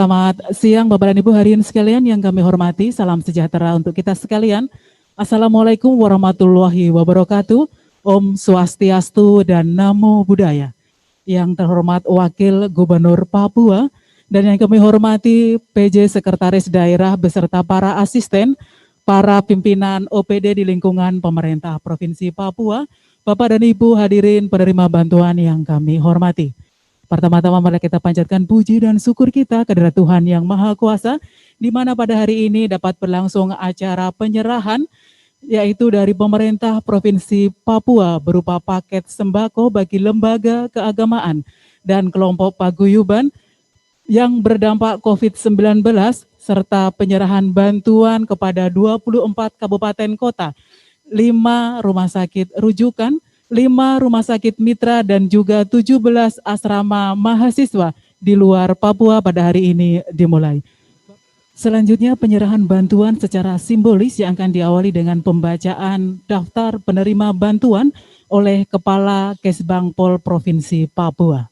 Selamat siang Bapak dan Ibu hadirin sekalian yang kami hormati, salam sejahtera untuk kita sekalian. Assalamualaikum warahmatullahi wabarakatuh, Om Swastiastu dan Namo Buddhaya. Yang terhormat Wakil Gubernur Papua dan yang kami hormati PJ Sekretaris Daerah beserta para asisten, para pimpinan OPD di lingkungan pemerintah Provinsi Papua, Bapak dan Ibu hadirin penerima bantuan yang kami hormati. Pertama-tama mari kita panjatkan puji dan syukur kita kepada Tuhan Yang Maha Kuasa, di mana pada hari ini dapat berlangsung acara penyerahan, yaitu dari pemerintah Provinsi Papua berupa paket sembako bagi lembaga keagamaan dan kelompok paguyuban yang berdampak COVID-19, serta penyerahan bantuan kepada 24 kabupaten kota, 5 rumah sakit rujukan, 5 rumah sakit mitra dan juga 17 asrama mahasiswa di luar Papua pada hari ini dimulai. Selanjutnya penyerahan bantuan secara simbolis yang akan diawali dengan pembacaan daftar penerima bantuan oleh Kepala Kesbangpol Provinsi Papua.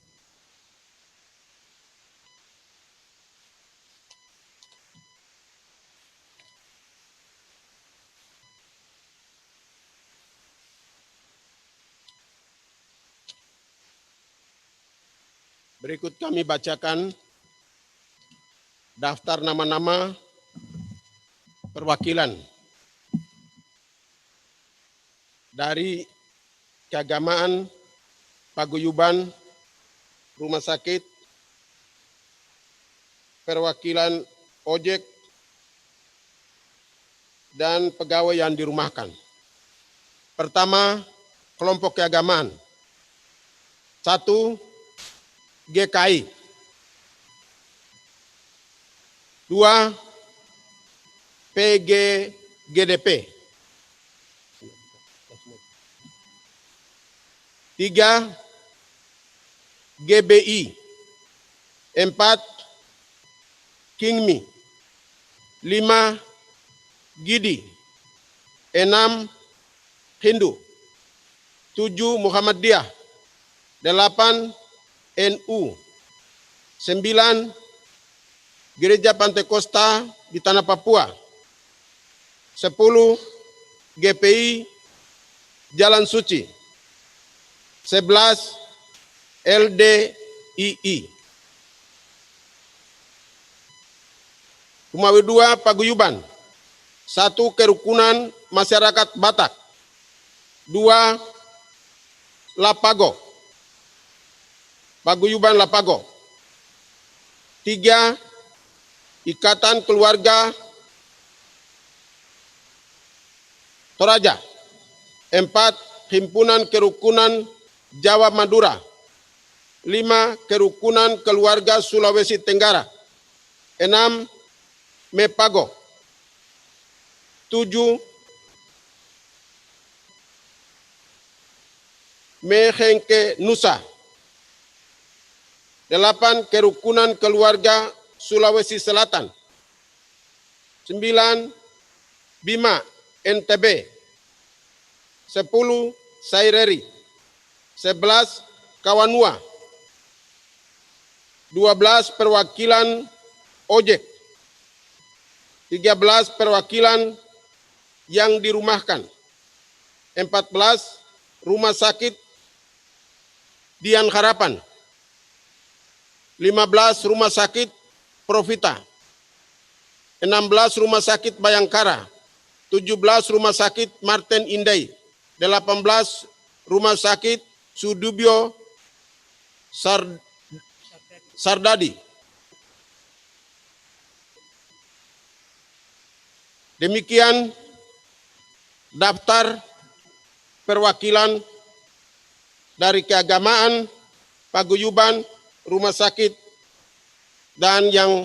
Berikut kami bacakan daftar nama-nama perwakilan dari keagamaan, paguyuban, rumah sakit, perwakilan ojek, dan pegawai yang dirumahkan. Pertama, kelompok keagamaan. 1. GKI. 2. PGGDP. 3. GBI. 4. Kingmi. 5. Gidi. 6. Hindu. 7. Muhammadiyah. 8. NU. 9. Gereja Pantekosta di Tanah Papua. 10. GPI Jalan Suci. 11. LDII. Rumawi 2 Paguyuban. 1. Kerukunan Masyarakat Batak. 2. Lapago. Paguyuban Lapago. 3. Ikatan Keluarga Toraja. 4. Himpunan Kerukunan Jawa Madura. 5. Kerukunan Keluarga Sulawesi Tenggara. 6. Mepago. 7. Mehengke Nusa. 8. Kerukunan Keluarga Sulawesi Selatan. 9. Bima NTB. 10. Saireri. 11. Kawanua. 12. Perwakilan ojek. 13. Perwakilan yang dirumahkan. 14. Rumah sakit Dian Harapan. 15. Rumah sakit Profita. 16. Rumah sakit Bayangkara. 17. Rumah sakit Martin Indai. 18. Rumah sakit Sudubyo Sardadi. Demikian daftar perwakilan dari keagamaan, paguyuban, rumah sakit, dan yang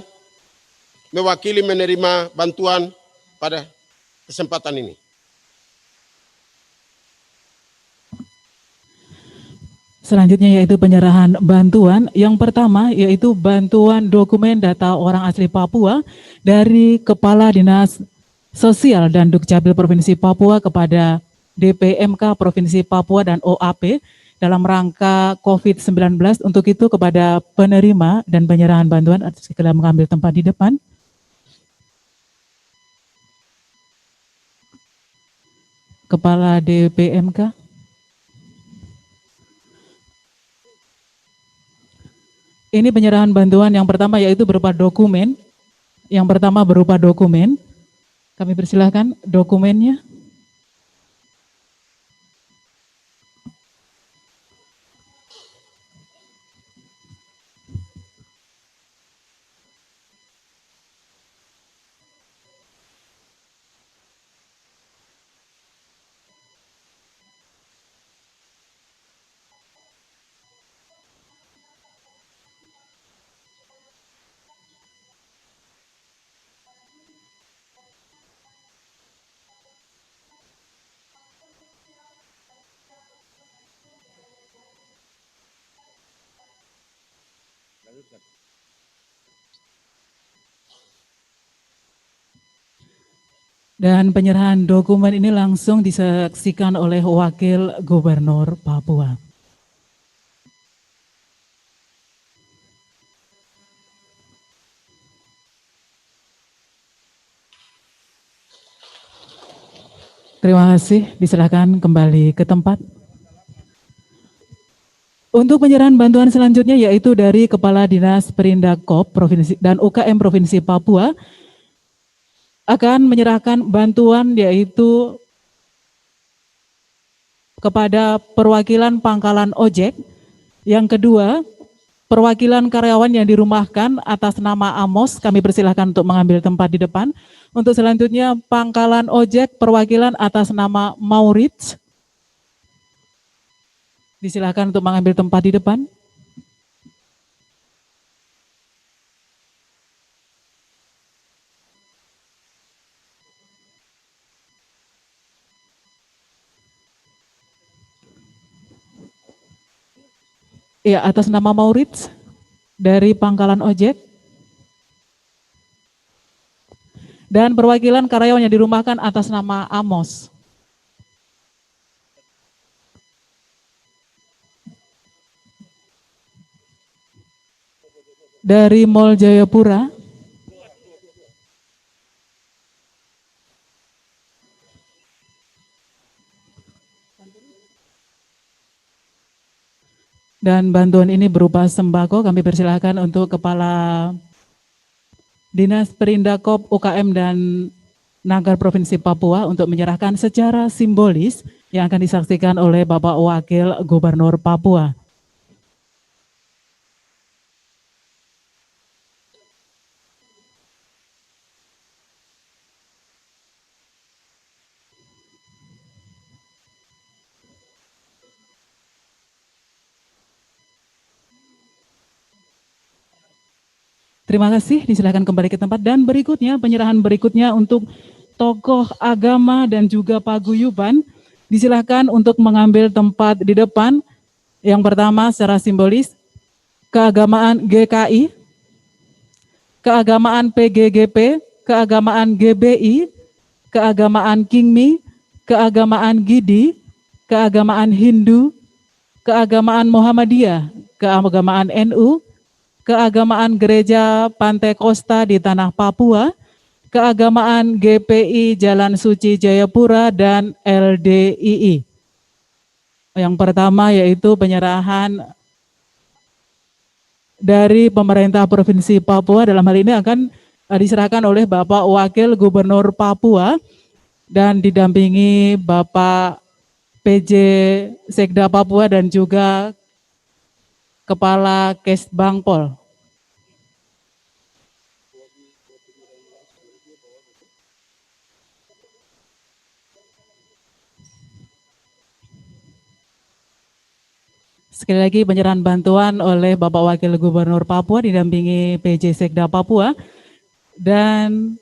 mewakili menerima bantuan pada kesempatan ini. Selanjutnya yaitu penyerahan bantuan. Yang pertama yaitu bantuan dokumen data orang asli Papua dari Kepala Dinas Sosial dan Dukcapil Provinsi Papua kepada DPMK Provinsi Papua dan OAP. dalam rangka COVID-19. Untuk itu kepada penerima dan penyerahan bantuan segera mengambil tempat di depan. Kepala DPMK. Ini penyerahan bantuan yang pertama yaitu berupa dokumen. Yang pertama berupa dokumen. Kami persilahkan dokumennya. Dan penyerahan dokumen ini langsung disaksikan oleh Wakil Gubernur Papua. Terima kasih, diserahkan kembali ke tempat. Untuk penyerahan bantuan selanjutnya yaitu dari Kepala Dinas Perindakop Provinsi dan UKM Provinsi Papua akan menyerahkan bantuan yaitu kepada perwakilan pangkalan ojek. Yang kedua, perwakilan karyawan yang dirumahkan atas nama Amos, kami persilahkan untuk mengambil tempat di depan. Untuk selanjutnya, pangkalan ojek perwakilan atas nama Maurits. Disilakan untuk mengambil tempat di depan. Ya, atas nama Maurits dari pangkalan ojek. Dan perwakilan karyawan yang dirumahkan atas nama Amos. Dari Mall Jayapura. Dan bantuan ini berupa sembako. Kami persilahkan untuk Kepala Dinas Perindakop UKM dan Nagar Provinsi Papua untuk menyerahkan secara simbolis yang akan disaksikan oleh Bapak Wakil Gubernur Papua. Terima kasih, disilakan kembali ke tempat. Dan berikutnya, penyerahan berikutnya untuk tokoh agama dan juga paguyuban. Disilakan untuk mengambil tempat di depan. Yang pertama secara simbolis, keagamaan GKI, keagamaan PGGP, keagamaan GBI, keagamaan Kingmi, keagamaan Gidi, keagamaan Hindu, keagamaan Muhammadiyah, keagamaan NU, keagamaan Gereja Pantai Kosta di Tanah Papua, keagamaan GPI Jalan Suci Jayapura, dan LDII. Yang pertama yaitu penyerahan dari pemerintah Provinsi Papua, dalam hal ini akan diserahkan oleh Bapak Wakil Gubernur Papua dan didampingi Bapak PJ Sekda Papua dan juga Kepala Kesbangpol. Sekali lagi penyerahan bantuan oleh Bapak Wakil Gubernur Papua didampingi PJ Sekda Papua dan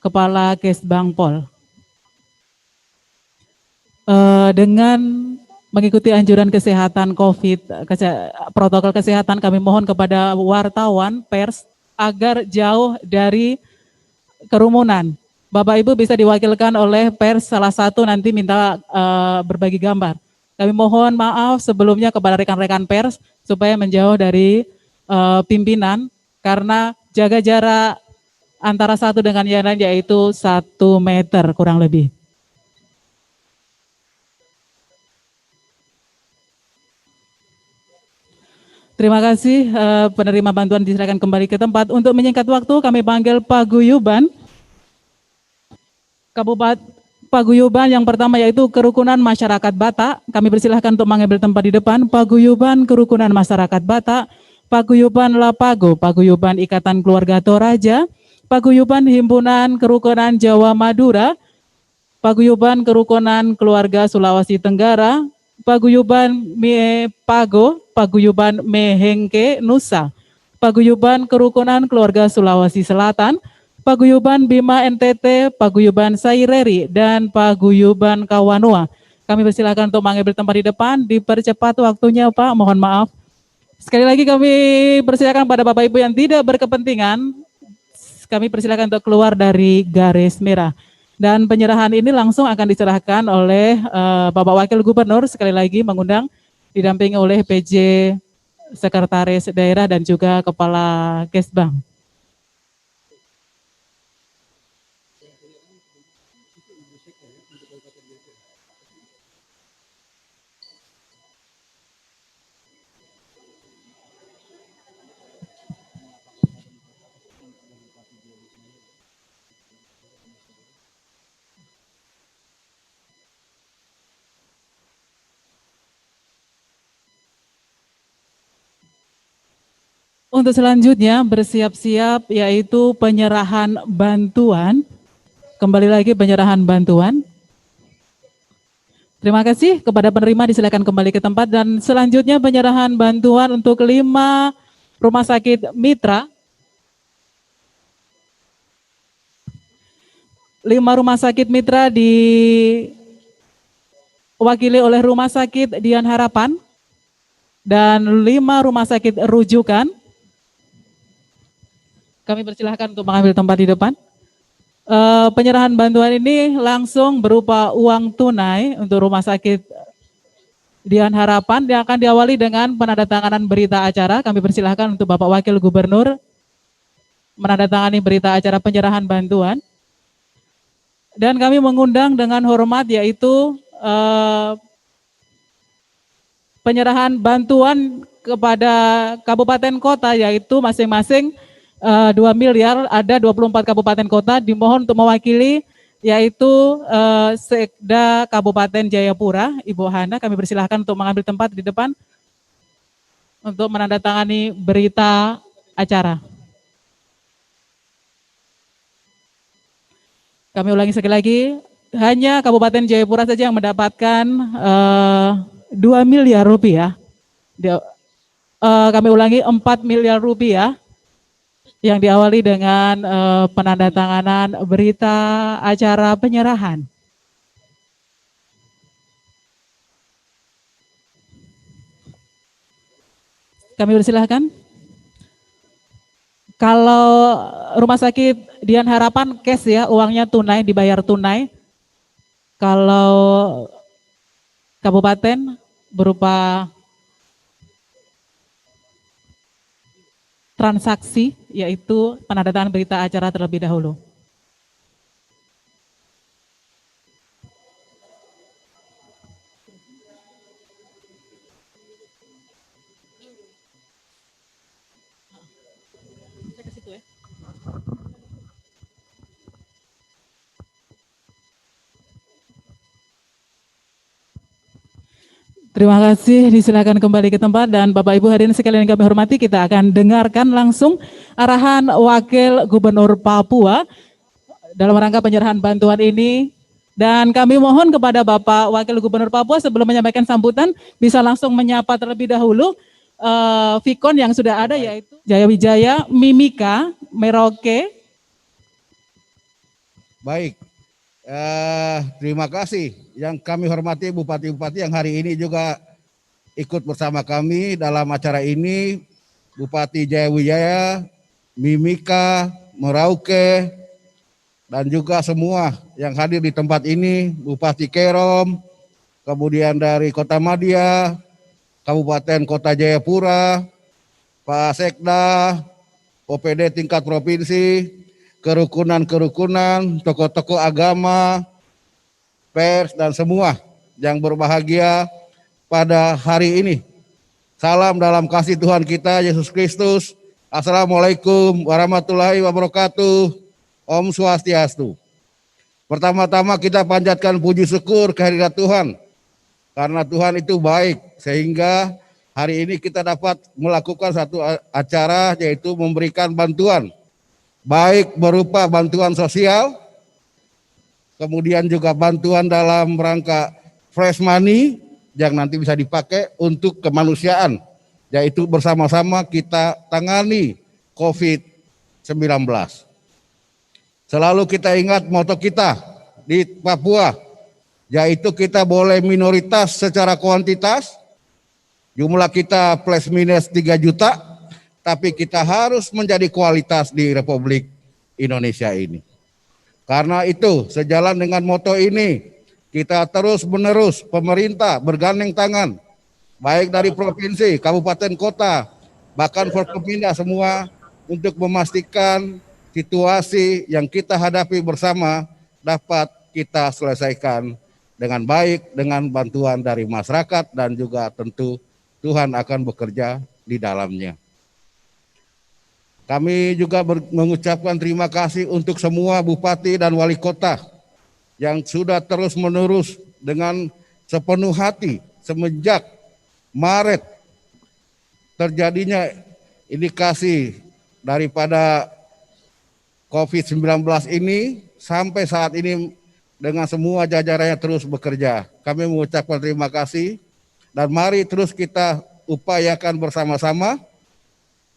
Kepala Kesbangpol. Dengan mengikuti anjuran kesehatan COVID, protokol kesehatan, kami mohon kepada wartawan, pers, agar jauh dari kerumunan. Bapak Ibu bisa diwakilkan oleh pers salah satu nanti minta berbagi gambar. Kami mohon maaf sebelumnya kepada rekan-rekan pers supaya menjauh dari pimpinan karena jaga jarak antara satu dengan yang lain yaitu 1 meter kurang lebih. Terima kasih penerima bantuan diserahkan kembali ke tempat. Untuk menyingkat waktu kami panggil Paguyuban. Kabupaten Paguyuban yang pertama yaitu Kerukunan Masyarakat Batak. Kami persilahkan untuk mengambil tempat di depan. Paguyuban Kerukunan Masyarakat Batak, Paguyuban Lapago, Paguyuban Ikatan Keluarga Toraja, Paguyuban Himpunan Kerukunan Jawa Madura, Paguyuban Kerukunan Keluarga Sulawesi Tenggara, Paguyuban Mepago, Paguyuban Mehengke Nusa, Paguyuban Kerukunan Keluarga Sulawesi Selatan, Paguyuban Bima NTT, Paguyuban Saireri, dan Paguyuban Kawanua. Kami persilakan untuk mengambil tempat di depan, dipercepat waktunya Pak, mohon maaf. Sekali lagi kami persilakan pada Bapak Ibu yang tidak berkepentingan, kami persilakan untuk keluar dari garis merah. Dan penyerahan ini langsung akan diserahkan oleh Bapak Wakil Gubernur, sekali lagi mengundang, didampingi oleh PJ Sekretaris Daerah dan juga Kepala Kesbang. Untuk selanjutnya bersiap-siap yaitu penyerahan bantuan. Kembali lagi penyerahan bantuan. Terima kasih kepada penerima, disilakan kembali ke tempat. Dan selanjutnya penyerahan bantuan untuk 5 rumah sakit mitra. 5 rumah sakit mitra diwakili oleh Rumah Sakit Dian Harapan dan 5 rumah sakit rujukan. Kami persilahkan untuk mengambil tempat di depan. Penyerahan bantuan ini langsung berupa uang tunai untuk Rumah Sakit Dian Harapan yang akan diawali dengan penandatanganan berita acara. Kami persilahkan untuk Bapak Wakil Gubernur menandatangani berita acara penyerahan bantuan. Dan kami mengundang dengan hormat yaitu penyerahan bantuan kepada kabupaten kota yaitu masing-masing 2 miliar, ada 24 kabupaten kota, dimohon untuk mewakili yaitu Sekda Kabupaten Jayapura, Ibu Hana. Kami persilahkan untuk mengambil tempat di depan untuk menandatangani berita acara. Kami ulangi sekali lagi, hanya Kabupaten Jayapura saja yang mendapatkan 2 miliar rupiah. Kami ulangi 4 miliar rupiah yang diawali dengan penandatanganan berita acara penyerahan. Kami persilahkan. Kalau Rumah Sakit Dian Harapan cash ya, uangnya tunai, dibayar tunai. Kalau kabupaten berupa transaksi, yaitu penandatanganan berita acara terlebih dahulu. Terima kasih, disilakan kembali ke tempat. Dan Bapak Ibu hadirin sekalian yang kami hormati, kita akan dengarkan langsung arahan Wakil Gubernur Papua dalam rangka penyerahan bantuan ini. Dan kami mohon kepada Bapak Wakil Gubernur Papua sebelum menyampaikan sambutan bisa langsung menyapa terlebih dahulu Vikon yang sudah ada yaitu Jaya Wijaya, Mimika, Merauke. Baik, terima kasih yang kami hormati Bupati-Bupati yang hari ini juga ikut bersama kami dalam acara ini. Bupati Jaya Wijaya, Mimika, Merauke, dan juga semua yang hadir di tempat ini, Bupati Kerom, kemudian dari Kota Madia, Kabupaten Kota Jayapura, Pak Sekda, OPD tingkat provinsi, kerukunan-kerukunan, tokoh-tokoh agama, pers, dan semua yang berbahagia pada hari ini. Salam dalam kasih Tuhan kita Yesus Kristus. Assalamualaikum warahmatullahi wabarakatuh. Om Swastiastu. Pertama-tama kita panjatkan puji syukur kehadirat Tuhan. Karena Tuhan itu baik, sehingga hari ini kita dapat melakukan satu acara, yaitu memberikan bantuan. Baik berupa bantuan sosial, kemudian juga bantuan dalam rangka fresh money, yang nanti bisa dipakai untuk kemanusiaan, yaitu bersama-sama kita tangani COVID-19. Selalu kita ingat moto kita di Papua, yaitu kita boleh minoritas secara kuantitas, jumlah kita plus minus 3 juta, tapi kita harus menjadi kualitas di Republik Indonesia ini. Karena itu, sejalan dengan moto ini, kita terus menerus pemerintah bergandeng tangan, baik dari provinsi, kabupaten, kota, bahkan Forkopimda semua, untuk memastikan situasi yang kita hadapi bersama dapat kita selesaikan dengan baik, dengan bantuan dari masyarakat, dan juga tentu Tuhan akan bekerja di dalamnya. Kami juga mengucapkan terima kasih untuk semua bupati dan wali kota yang sudah terus menerus dengan sepenuh hati semenjak Maret terjadinya indikasi daripada COVID-19 ini sampai saat ini dengan semua jajarannya terus bekerja. Kami mengucapkan terima kasih dan mari terus kita upayakan bersama-sama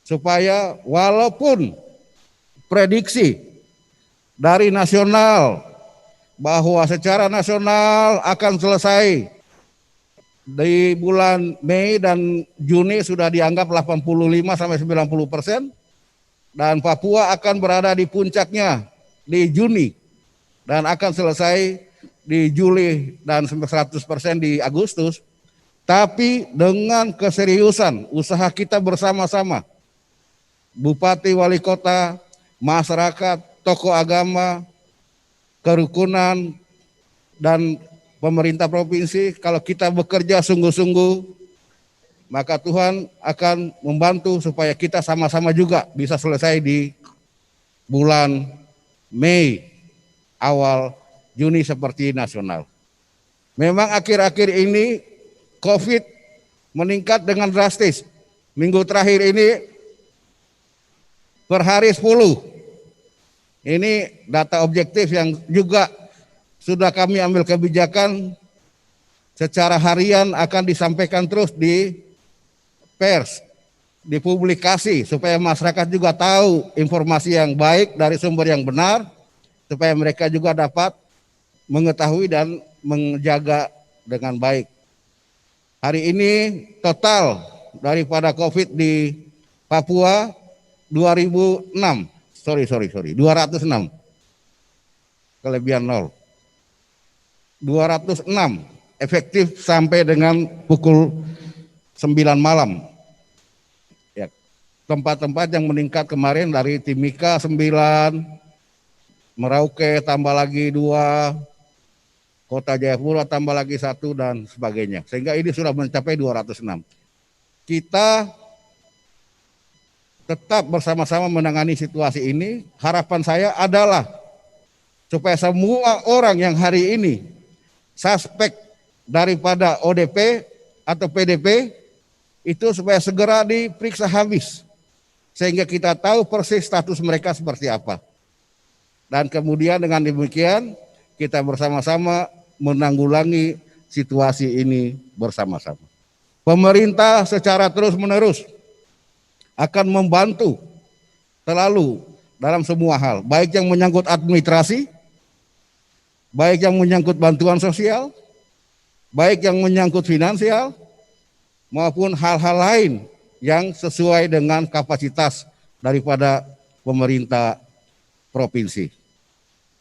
supaya walaupun prediksi dari nasional bahwa secara nasional akan selesai di bulan Mei dan Juni sudah dianggap 85-90%, dan Papua akan berada di puncaknya di Juni dan akan selesai di Juli dan sampai 100% di Agustus. Tapi dengan keseriusan usaha kita bersama-sama, bupati, wali kota, masyarakat, tokoh agama, kerukunan, dan pemerintah provinsi, kalau kita bekerja sungguh-sungguh, maka Tuhan akan membantu supaya kita sama-sama juga bisa selesai di bulan Mei, awal Juni seperti nasional. Memang akhir-akhir ini COVID meningkat dengan drastis. Minggu terakhir ini per hari 10. Ini data objektif yang juga sudah kami ambil kebijakan secara harian akan disampaikan terus di pers, di publikasi, supaya masyarakat juga tahu informasi yang baik dari sumber yang benar, supaya mereka juga dapat mengetahui dan menjaga dengan baik. Hari ini total daripada COVID di Papua 206, kelebihan 0. 206 efektif sampai dengan pukul 9 malam. Ya, tempat-tempat yang meningkat kemarin dari Timika 9, Merauke tambah lagi 2, Kota Jayapura tambah lagi 1 dan sebagainya. Sehingga ini sudah mencapai 206. Kita tetap bersama-sama menangani situasi ini. Harapan saya adalah supaya semua orang yang hari ini suspek daripada ODP atau PDP itu supaya segera diperiksa habis. Sehingga kita tahu persis status mereka seperti apa. Dan kemudian dengan demikian kita bersama-sama menanggulangi situasi ini bersama-sama. Pemerintah secara terus-menerus akan membantu selalu dalam semua hal, baik yang menyangkut administrasi, baik yang menyangkut bantuan sosial, baik yang menyangkut finansial, maupun hal-hal lain yang sesuai dengan kapasitas daripada pemerintah provinsi.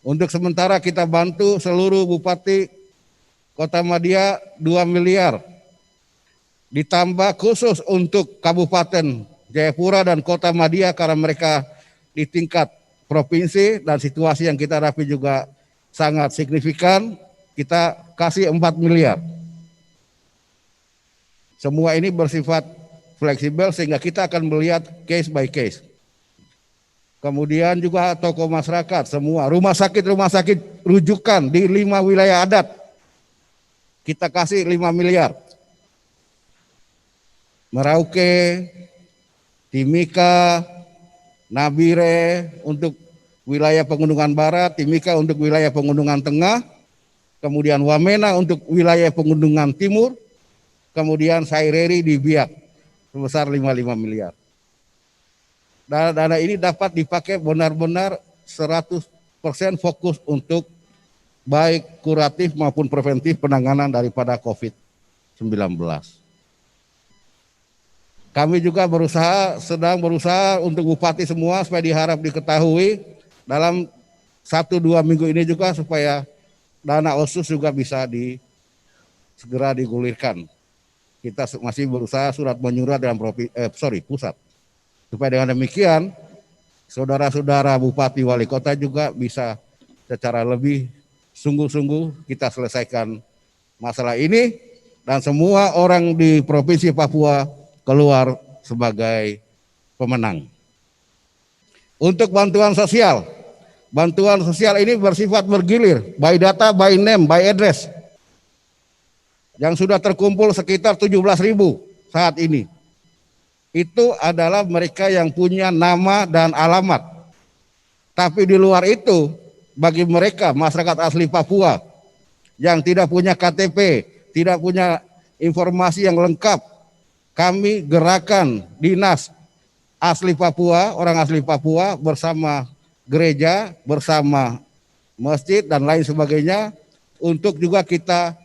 Untuk sementara kita bantu seluruh bupati Kota Madia 2 miliar. Ditambah khusus untuk Kabupaten Jayapura dan Kota Madia karena mereka di tingkat provinsi dan situasi yang kita hadapi juga sangat signifikan, kita kasih 4 miliar. Semua ini bersifat fleksibel sehingga kita akan melihat case by case. Kemudian juga tokoh masyarakat, semua rumah sakit rujukan di 5 wilayah adat. Kita kasih 5 miliar. Merauke, Timika, Nabire untuk wilayah Pegunungan Barat, Timika untuk wilayah Pegunungan Tengah, kemudian Wamena untuk wilayah Pegunungan Timur, kemudian Saireri di Biak sebesar 55 miliar. Dana ini dapat dipakai benar-benar 100% fokus untuk baik kuratif maupun preventif penanganan daripada COVID-19. Kami juga sedang berusaha untuk bupati semua supaya diharap diketahui dalam 1-2 minggu ini juga supaya dana OSUS juga bisa segera digulirkan. Kita masih berusaha surat menyurat dengan pusat. Supaya dengan demikian saudara-saudara bupati wali kota juga bisa secara lebih sungguh-sungguh kita selesaikan masalah ini dan semua orang di Provinsi Papua keluar sebagai pemenang. Untuk bantuan sosial ini bersifat bergilir, by data, by name, by address. Yang sudah terkumpul sekitar 17.000 saat ini. Itu adalah mereka yang punya nama dan alamat. Tapi di luar itu, bagi mereka masyarakat asli Papua yang tidak punya KTP, tidak punya informasi yang lengkap, kami gerakan dinas asli Papua, orang asli Papua bersama gereja, bersama masjid dan lain sebagainya untuk juga kita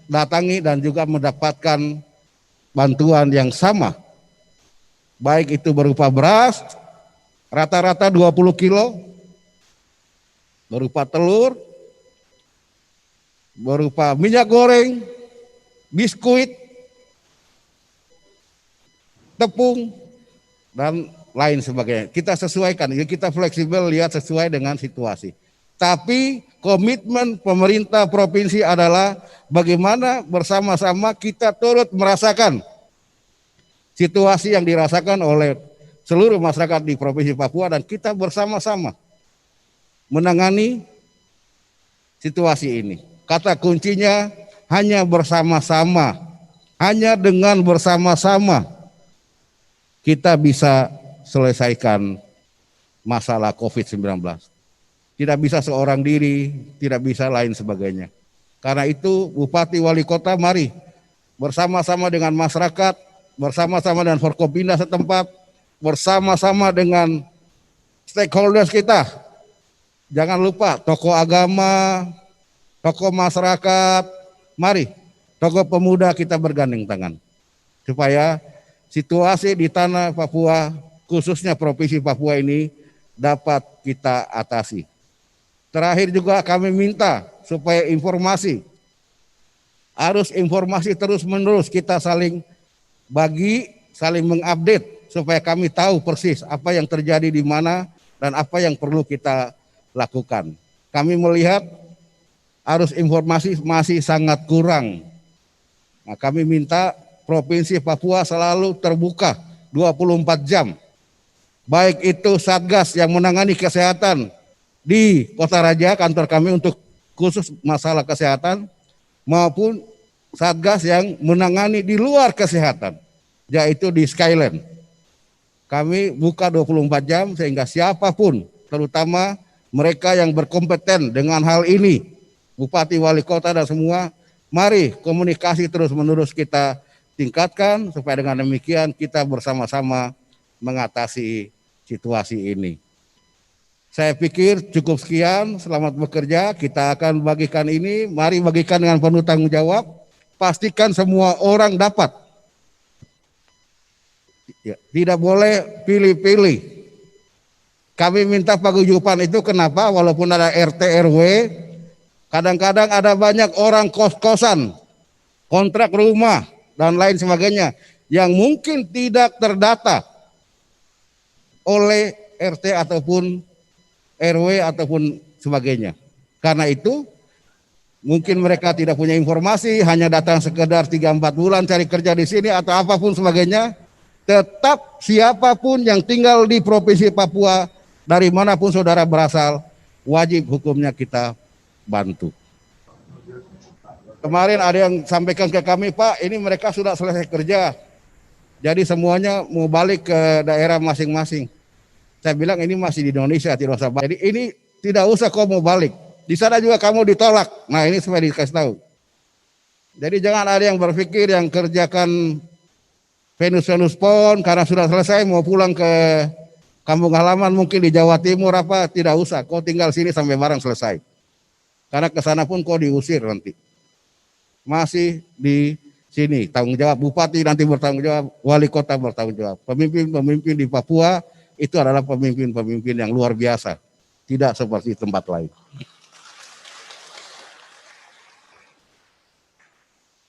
datangi dan juga mendapatkan bantuan yang sama. Baik itu berupa beras, rata-rata 20 kilo, berupa telur, berupa minyak goreng, biskuit, tepung, dan lain sebagainya. Kita sesuaikan, kita fleksibel lihat sesuai dengan situasi. Tapi komitmen pemerintah provinsi adalah bagaimana bersama-sama kita turut merasakan situasi yang dirasakan oleh seluruh masyarakat di Provinsi Papua dan kita bersama-sama menangani situasi ini. Kata kuncinya hanya bersama-sama, hanya dengan bersama-sama kita bisa selesaikan masalah COVID-19. Tidak bisa seorang diri, tidak bisa lain sebagainya. Karena itu Bupati Wali Kota mari bersama-sama dengan masyarakat, bersama-sama dengan Forkopimda setempat, bersama-sama dengan stakeholders kita. Jangan lupa tokoh agama, tokoh masyarakat, mari tokoh pemuda kita bergandeng tangan. Supaya situasi di tanah Papua, khususnya Provinsi Papua ini dapat kita atasi. Terakhir juga kami minta supaya harus informasi terus-menerus kita saling bagi, saling mengupdate supaya kami tahu persis apa yang terjadi di mana dan apa yang perlu kita lakukan. Kami melihat arus informasi masih sangat kurang. Nah, kami minta Provinsi Papua selalu terbuka 24 jam. Baik itu Satgas yang menangani kesehatan di Kota Raja, kantor kami untuk khusus masalah kesehatan, maupun Satgas yang menangani di luar kesehatan, yaitu di Skyland. Kami buka 24 jam sehingga siapapun, terutama mereka yang berkompeten dengan hal ini, Bupati, Wali Kota dan semua, mari komunikasi terus-menerus kita tingkatkan supaya dengan demikian kita bersama-sama mengatasi situasi ini. Saya pikir cukup sekian, selamat bekerja, kita akan bagikan ini, mari bagikan dengan penuh tanggung jawab, pastikan semua orang dapat. Ya, tidak boleh pilih-pilih. Kami minta paguyuban itu kenapa? Walaupun ada RT RW, Kadang-kadang ada banyak orang kos-kosan, kontrak rumah, dan lain sebagainya yang mungkin tidak terdata oleh RT ataupun RW ataupun sebagainya. Karena itu mungkin mereka tidak punya informasi, hanya datang sekedar 3-4 bulan cari kerja di sini atau apapun sebagainya. Tetap siapapun yang tinggal di Provinsi Papua, dari manapun saudara berasal, wajib hukumnya kita bantu. Kemarin ada yang sampaikan ke kami, Pak, ini mereka sudah selesai kerja, jadi semuanya mau balik ke daerah masing-masing. Saya bilang ini masih di Indonesia, tidak usah balik. Jadi ini tidak usah kau mau balik. Di sana juga kamu ditolak. Nah ini supaya dikasih tahu. Jadi jangan ada yang berpikir yang kerjakan penus-penus pon karena sudah selesai mau pulang ke kampung halaman mungkin di Jawa Timur apa, tidak usah. Kau tinggal sini sampai barang selesai. Karena ke sana pun kau diusir nanti. Masih di sini tanggung jawab bupati nanti bertanggung jawab, wali kota bertanggung jawab. Pemimpin-pemimpin di Papua itu adalah pemimpin-pemimpin yang luar biasa. Tidak seperti tempat lain.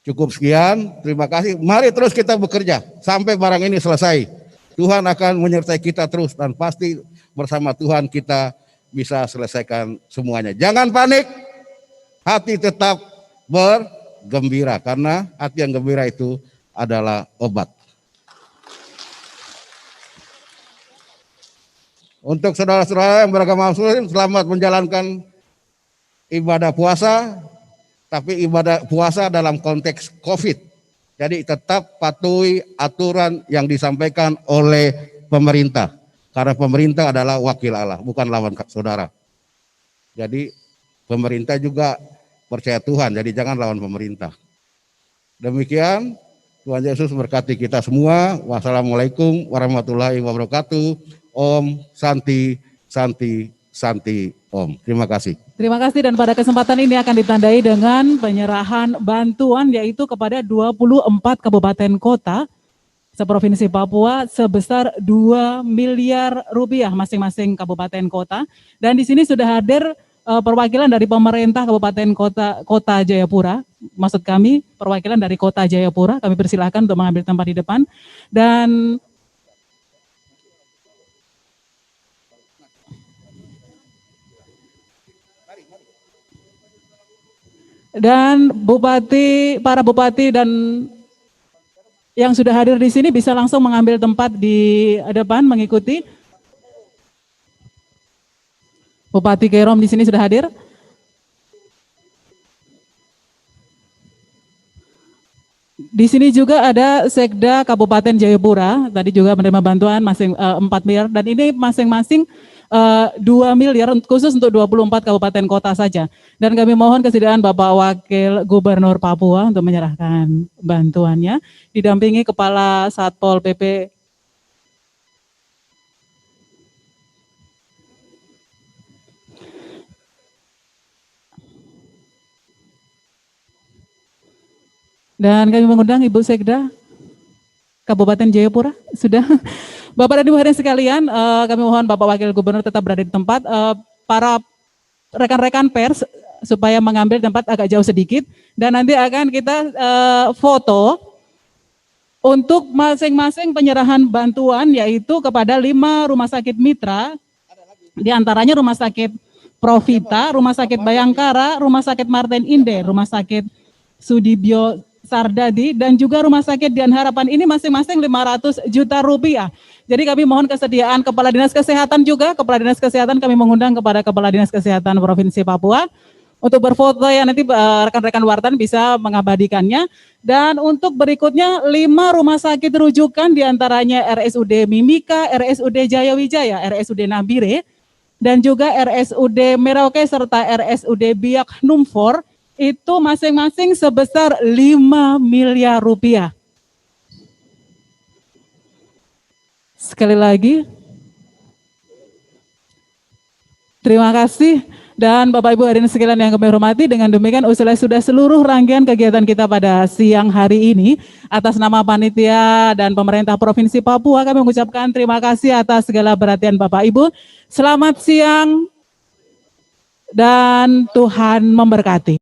Cukup sekian, terima kasih. Mari terus kita bekerja sampai barang ini selesai. Tuhan akan menyertai kita terus dan pasti bersama Tuhan kita bisa selesaikan semuanya. Jangan panik, hati tetap bergembira karena hati yang gembira itu adalah obat. Untuk saudara-saudara yang beragama Muslim, selamat menjalankan ibadah puasa. Tapi ibadah puasa dalam konteks COVID. Jadi tetap patuhi aturan yang disampaikan oleh pemerintah. Karena pemerintah adalah wakil Allah, bukan lawan saudara. Jadi pemerintah juga percaya Tuhan, jadi jangan lawan pemerintah. Demikian, Tuhan Yesus berkati kita semua. Wassalamualaikum warahmatullahi wabarakatuh. Om Santi, Santi, Santi, Om. Terima kasih. Terima kasih dan pada kesempatan ini akan ditandai dengan penyerahan bantuan yaitu kepada 24 kabupaten kota seprovinsi Papua sebesar 2 miliar rupiah masing-masing kabupaten kota. Dan di sini sudah hadir perwakilan dari pemerintah kabupaten kota Jayapura. Maksud kami perwakilan dari kota Jayapura. Kami persilahkan untuk mengambil tempat di depan. Dan para bupati dan yang sudah hadir di sini bisa langsung mengambil tempat di depan mengikuti. Bupati Kerom di sini sudah hadir. Di sini juga ada Sekda Kabupaten Jayapura, tadi juga menerima bantuan 4 miliar dan ini masing-masing 2 miliar khusus untuk 24 kabupaten kota saja. Dan kami mohon kesediaan Bapak Wakil Gubernur Papua untuk menyerahkan bantuannya, didampingi Kepala Satpol PP dan kami mengundang Ibu Sekda Kabupaten Jayapura. Sudah. Bapak dan Ibu hadirin sekalian, kami mohon Bapak Wakil Gubernur tetap berada di tempat. Para rekan-rekan pers supaya mengambil tempat agak jauh sedikit. Dan nanti akan kita foto untuk masing-masing penyerahan bantuan yaitu kepada 5 rumah sakit mitra. Di antaranya Rumah Sakit Profita, Rumah Sakit Bayangkara, Rumah Sakit Martin Inde, Rumah Sakit Sudibyo Sardadi, dan juga Rumah Sakit Dian Harapan. Ini masing-masing 500 juta rupiah. Jadi kami mohon kesediaan Kepala Dinas Kesehatan juga, Kepala Dinas Kesehatan kami mengundang kepada Kepala Dinas Kesehatan Provinsi Papua untuk berfoto ya, nanti rekan-rekan wartawan bisa mengabadikannya. Dan untuk berikutnya 5 rumah sakit rujukan diantaranya RSUD Mimika, RSUD Jayawijaya, RSUD Nabire, dan juga RSUD Merauke serta RSUD Biak Numfor. Itu masing-masing sebesar 5 miliar rupiah. Sekali lagi, terima kasih. Dan Bapak Ibu hadirin sekalian yang kami hormati, dengan demikian usai sudah seluruh rangkaian kegiatan kita pada siang hari ini. Atas nama panitia dan pemerintah Provinsi Papua, kami mengucapkan terima kasih atas segala perhatian Bapak Ibu. Selamat siang. dan Tuhan memberkati.